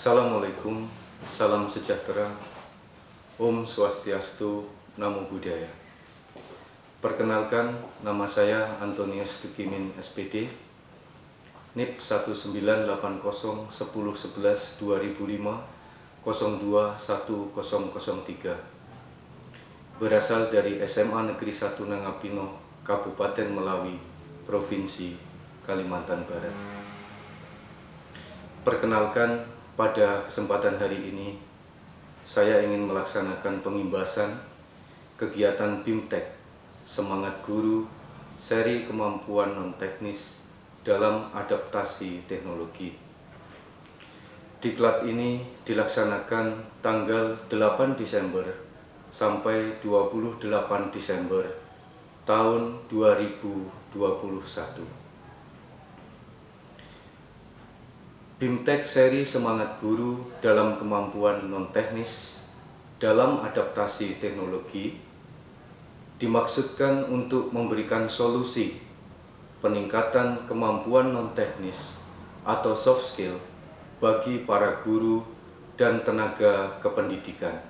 Assalamualaikum, salam sejahtera, Om Swastiastu, Namo Buddhaya. Perkenalkan, nama saya Antonius Tukimin SPD, NIP 198010112005 021003, berasal dari SMA Negeri 1 Nangapino, Kabupaten Melawi, Provinsi Kalimantan Barat. Perkenalkan, pada kesempatan hari ini saya ingin melaksanakan pengimbasan kegiatan BIMTEK Semangat Guru seri kemampuan non-teknis dalam adaptasi teknologi. Diklat ini dilaksanakan tanggal 8 Desember sampai 28 Desember tahun 2021. BIMTEK seri Semangat Guru dalam kemampuan non-teknis dalam adaptasi teknologi dimaksudkan untuk memberikan solusi peningkatan kemampuan non-teknis atau soft skill bagi para guru dan tenaga kependidikan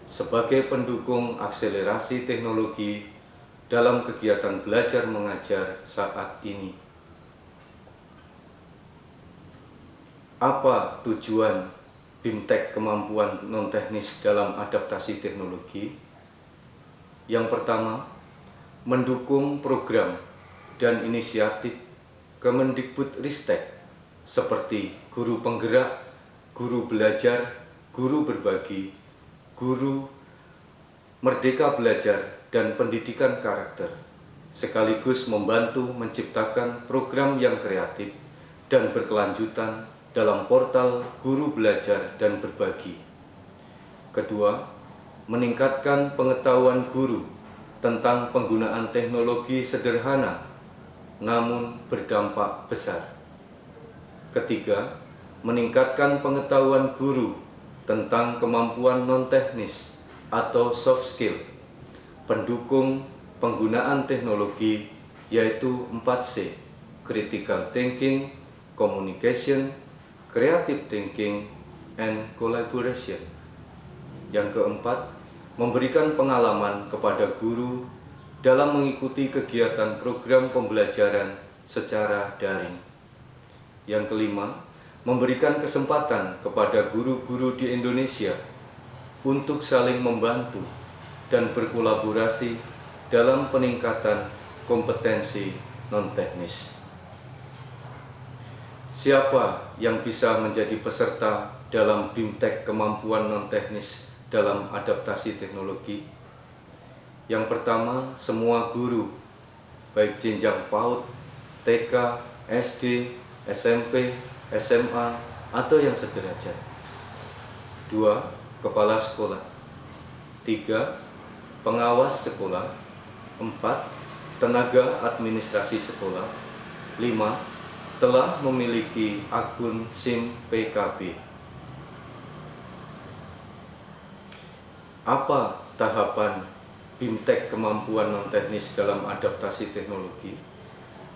sebagai pendukung akselerasi teknologi dalam kegiatan belajar mengajar saat ini. Apa tujuan BIMTEK kemampuan non-teknis dalam adaptasi teknologi? Yang pertama, mendukung program dan inisiatif Kemendikbudristek seperti guru penggerak, guru belajar, guru berbagi, guru merdeka belajar, dan pendidikan karakter, sekaligus membantu menciptakan program yang kreatif dan berkelanjutan dalam portal guru belajar dan berbagi. Kedua, meningkatkan pengetahuan guru tentang penggunaan teknologi sederhana namun berdampak besar. Ketiga, meningkatkan pengetahuan guru tentang kemampuan non-teknis atau soft skill pendukung penggunaan teknologi, yaitu 4C: critical thinking, communication, creative thinking, and collaboration. Yang keempat, memberikan pengalaman kepada guru dalam mengikuti kegiatan program pembelajaran secara daring. Yang kelima, memberikan kesempatan kepada guru-guru di Indonesia untuk saling membantu dan berkolaborasi dalam peningkatan kompetensi non-teknis. Siapa yang bisa menjadi peserta dalam BIMTEK kemampuan non-teknis dalam adaptasi teknologi? Yang pertama, semua guru, baik jenjang PAUD, TK, SD, SMP, SMA, atau yang sederajat. 2. Kepala sekolah. 3. Pengawas sekolah. 4. Tenaga administrasi sekolah. 5. Telah memiliki akun SIM PKB. Apa tahapan BIMTEK kemampuan non-teknis dalam adaptasi teknologi?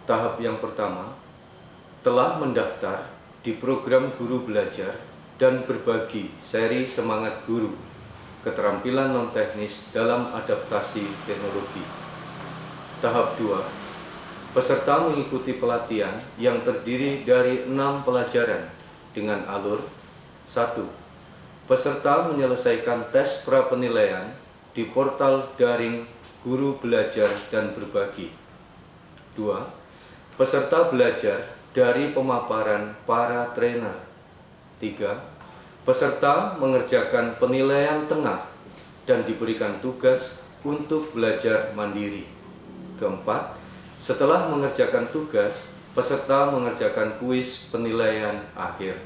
Tahap yang pertama, telah mendaftar di program guru belajar dan berbagi seri Semangat Guru, keterampilan non-teknis dalam adaptasi teknologi. Tahap 2, peserta mengikuti pelatihan yang terdiri dari 6 pelajaran dengan alur 1. Peserta menyelesaikan tes pra-penilaian di portal daring guru belajar dan berbagi. 2. Peserta belajar dari pemaparan para trainer. 3. Peserta mengerjakan penilaian tengah dan diberikan tugas untuk belajar mandiri. Keempat, setelah mengerjakan tugas, peserta mengerjakan kuis penilaian akhir.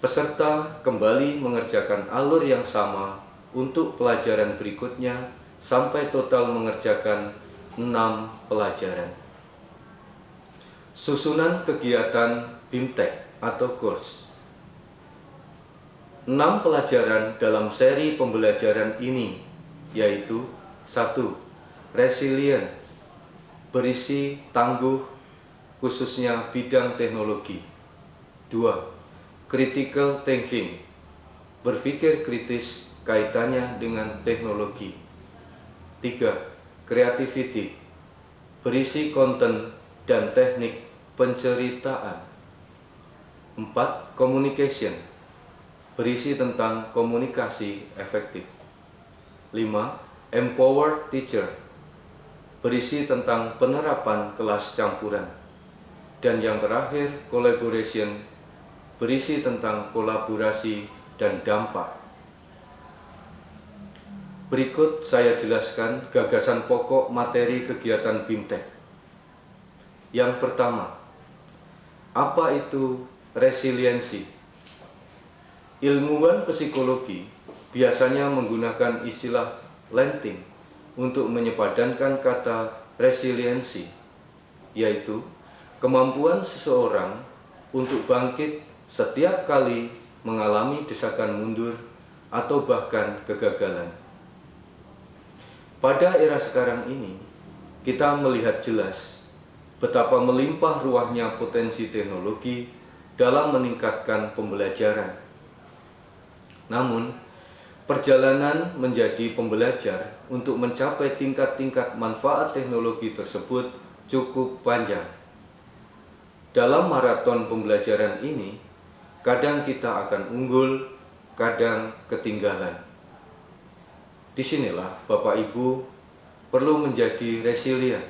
Peserta kembali mengerjakan alur yang sama untuk pelajaran berikutnya sampai total mengerjakan 6 pelajaran. Susunan kegiatan BIMTEK atau course. 6 pelajaran dalam seri pembelajaran ini, yaitu 1. Resilient, berisi tangguh khususnya bidang teknologi. 2. critical thinking, berpikir kritis kaitannya dengan teknologi. 3. Creativity, berisi konten dan teknik penceritaan. 4. Communication, berisi tentang komunikasi efektif. 5. Empower teacher, berisi tentang penerapan kelas campuran. Dan yang terakhir, collaboration, berisi tentang kolaborasi dan dampak. Berikut saya jelaskan gagasan pokok materi kegiatan BIMTEK. Yang pertama, apa itu resiliensi? Ilmuwan psikologi biasanya menggunakan istilah Lenting untuk menyepadankan kata resiliensi, yaitu kemampuan seseorang untuk bangkit setiap kali mengalami desakan mundur atau bahkan kegagalan. Pada era sekarang ini, kita melihat jelas betapa melimpah ruahnya potensi teknologi dalam meningkatkan pembelajaran. Namun, perjalanan menjadi pembelajar untuk mencapai tingkat-tingkat manfaat teknologi tersebut cukup panjang. Dalam maraton pembelajaran ini, kadang kita akan unggul, kadang ketinggalan. Disinilah Bapak Ibu perlu menjadi resilient.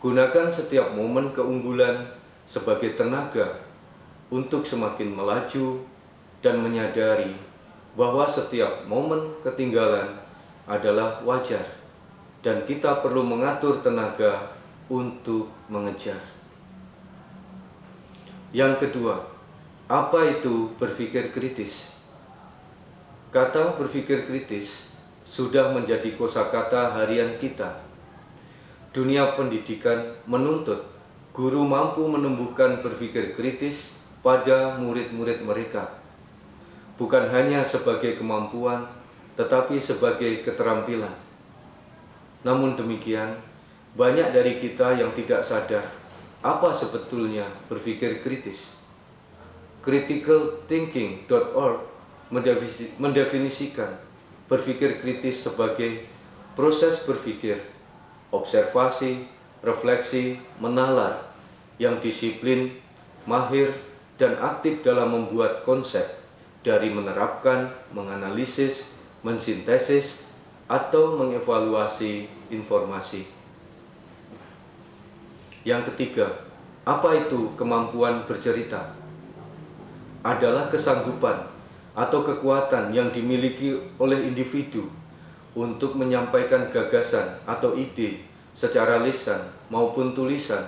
Gunakan setiap momen keunggulan sebagai tenaga untuk semakin melaju dan menyadari bahwa setiap momen ketinggalan adalah wajar dan kita perlu mengatur tenaga untuk mengejar. Yang kedua, apa itu berpikir kritis? Kata berpikir kritis sudah menjadi kosakata harian kita. Dunia pendidikan menuntut guru mampu menumbuhkan berpikir kritis pada murid-murid mereka, bukan hanya sebagai kemampuan, tetapi sebagai keterampilan. Namun demikian, banyak dari kita yang tidak sadar apa sebetulnya berpikir kritis. Criticalthinking.org mendefinisikan berpikir kritis sebagai proses berpikir, observasi, refleksi, menalar yang disiplin, mahir, dan aktif dalam membuat konsep dari menerapkan, menganalisis, mensintesis, atau mengevaluasi informasi. Yang ketiga, apa itu kemampuan bercerita? Adalah kesanggupan atau kekuatan yang dimiliki oleh individu untuk menyampaikan gagasan atau ide secara lisan maupun tulisan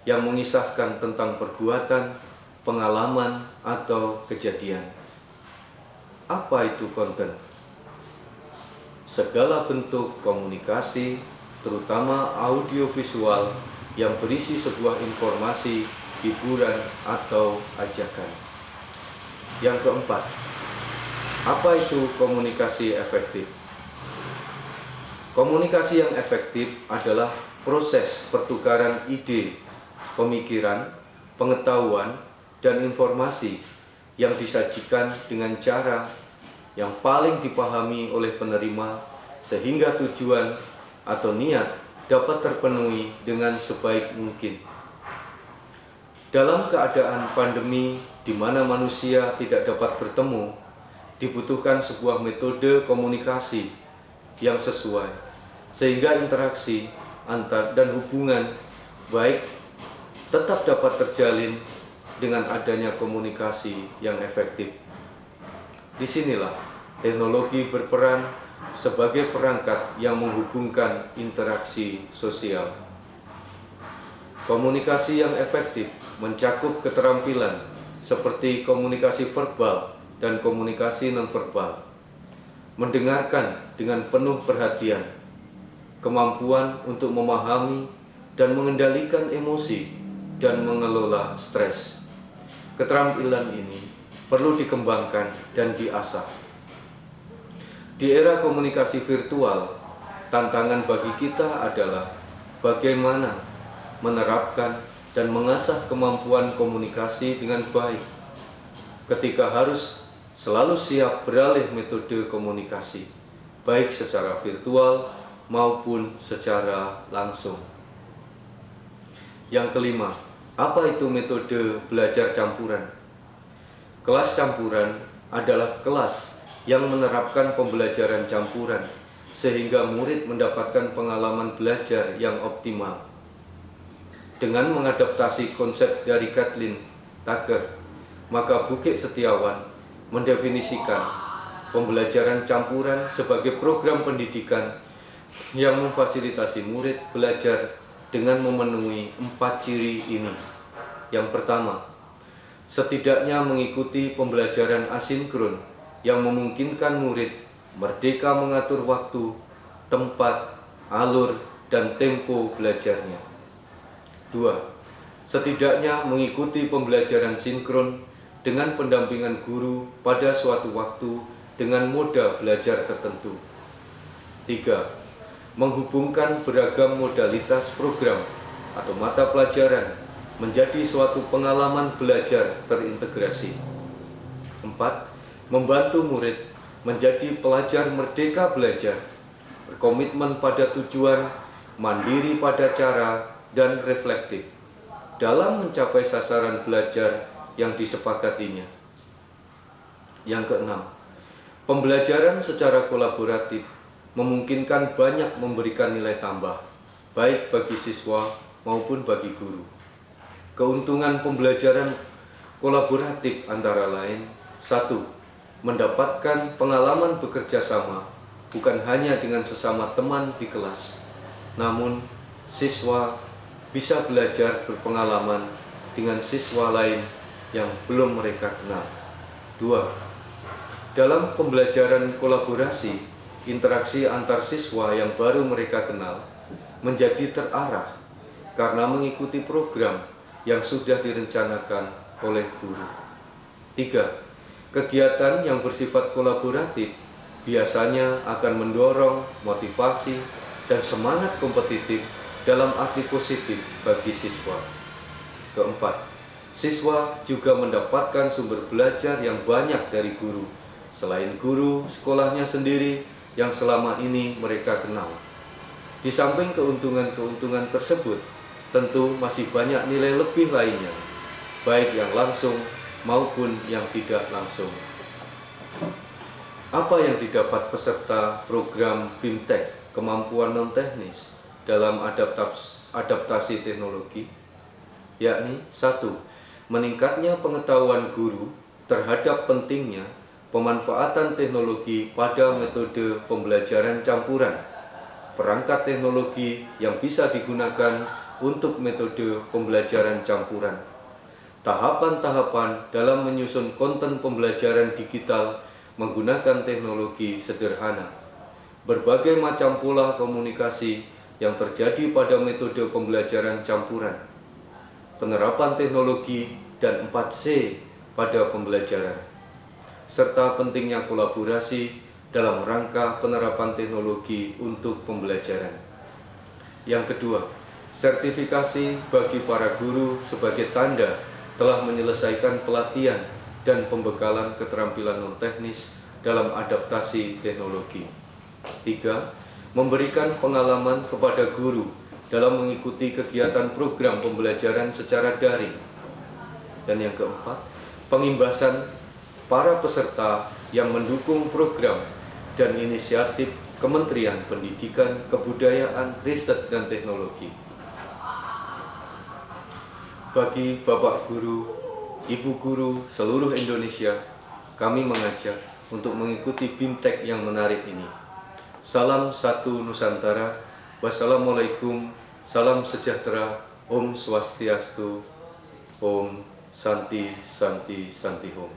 yang mengisahkan tentang perbuatan, pengalaman, atau kejadian. Apa itu konten? Segala bentuk komunikasi, terutama audiovisual, yang berisi sebuah informasi, hiburan, atau ajakan. Yang keempat, apa itu komunikasi efektif? Komunikasi yang efektif adalah proses pertukaran ide, pemikiran, pengetahuan, dan informasi yang disajikan dengan cara yang paling dipahami oleh penerima sehingga tujuan atau niat dapat terpenuhi dengan sebaik mungkin. Dalam keadaan pandemi di mana manusia tidak dapat bertemu, dibutuhkan sebuah metode komunikasi yang sesuai sehingga interaksi antar dan hubungan baik tetap dapat terjalin dengan adanya komunikasi yang efektif. Disinilah teknologi berperan sebagai perangkat yang menghubungkan interaksi sosial. Komunikasi yang efektif mencakup keterampilan seperti komunikasi verbal dan komunikasi nonverbal, mendengarkan dengan penuh perhatian, kemampuan untuk memahami dan mengendalikan emosi dan mengelola stres. Keterampilan ini perlu dikembangkan dan diasah. Di era komunikasi virtual, tantangan bagi kita adalah bagaimana menerapkan dan mengasah kemampuan komunikasi dengan baik. ketika harus selalu siap beralih metode komunikasi, baik secara virtual maupun secara langsung. Yang kelima, apa itu metode belajar campuran? Kelas campuran adalah kelas yang menerapkan pembelajaran campuran sehingga murid mendapatkan pengalaman belajar yang optimal. Dengan mengadaptasi konsep dari Kathleen Tucker, maka Bukit Setiawan mendefinisikan pembelajaran campuran sebagai program pendidikan yang memfasilitasi murid belajar dengan memenuhi 4 ciri ini. Yang pertama, setidaknya mengikuti pembelajaran asinkron yang memungkinkan murid merdeka mengatur waktu, tempat, alur, dan tempo belajarnya. 2. Setidaknya mengikuti pembelajaran sinkron dengan pendampingan guru pada suatu waktu dengan moda belajar tertentu. 3. Menghubungkan beragam modalitas program atau mata pelajaran menjadi suatu pengalaman belajar terintegrasi. 4. Membantu murid menjadi pelajar merdeka belajar, berkomitmen pada tujuan, mandiri pada cara, dan reflektif dalam mencapai sasaran belajar yang disepakatinya. Yang keenam, pembelajaran secara kolaboratif memungkinkan banyak memberikan nilai tambah, baik bagi siswa maupun bagi guru. Keuntungan pembelajaran kolaboratif antara lain: 1. Mendapatkan pengalaman bekerja sama, bukan hanya dengan sesama teman di kelas, namun siswa bisa belajar berpengalaman dengan siswa lain yang belum mereka kenal. 2. Dalam pembelajaran kolaborasi, interaksi antar siswa yang baru mereka kenal menjadi terarah karena mengikuti program yang sudah direncanakan oleh guru. 3. Kegiatan yang bersifat kolaboratif biasanya akan mendorong motivasi dan semangat kompetitif dalam arti positif bagi siswa. Keempat, siswa juga mendapatkan sumber belajar yang banyak dari guru, selain guru sekolahnya sendiri yang selama ini mereka kenal. Di samping keuntungan-keuntungan tersebut, tentu masih banyak nilai lebih lainnya, baik yang langsung maupun yang tidak langsung. Apa yang didapat peserta program BIMTEK kemampuan non-teknis dalam adaptasi teknologi? Yakni 1. Meningkatnya pengetahuan guru terhadap pentingnya pemanfaatan teknologi pada metode pembelajaran campuran, perangkat teknologi yang bisa digunakan untuk metode pembelajaran campuran, tahapan-tahapan dalam menyusun konten pembelajaran digital menggunakan teknologi sederhana, berbagai macam pola komunikasi yang terjadi pada metode pembelajaran campuran, penerapan teknologi, dan 4C pada pembelajaran, serta pentingnya kolaborasi dalam rangka penerapan teknologi untuk pembelajaran. Yang kedua, sertifikasi bagi para guru sebagai tanda telah menyelesaikan pelatihan dan pembekalan keterampilan non-teknis dalam adaptasi teknologi. 3. Memberikan pengalaman kepada guru dalam mengikuti kegiatan program pembelajaran secara daring. Dan yang keempat, pengimbasan para peserta yang mendukung program dan inisiatif Kementerian Pendidikan, Kebudayaan, Riset, dan Teknologi. Bagi Bapak Guru, Ibu Guru seluruh Indonesia, kami mengajak untuk mengikuti BIMTEK yang menarik ini. Salam satu Nusantara, wassalamualaikum, salam sejahtera, Om Swastiastu, Om Santi Santi Santi Om.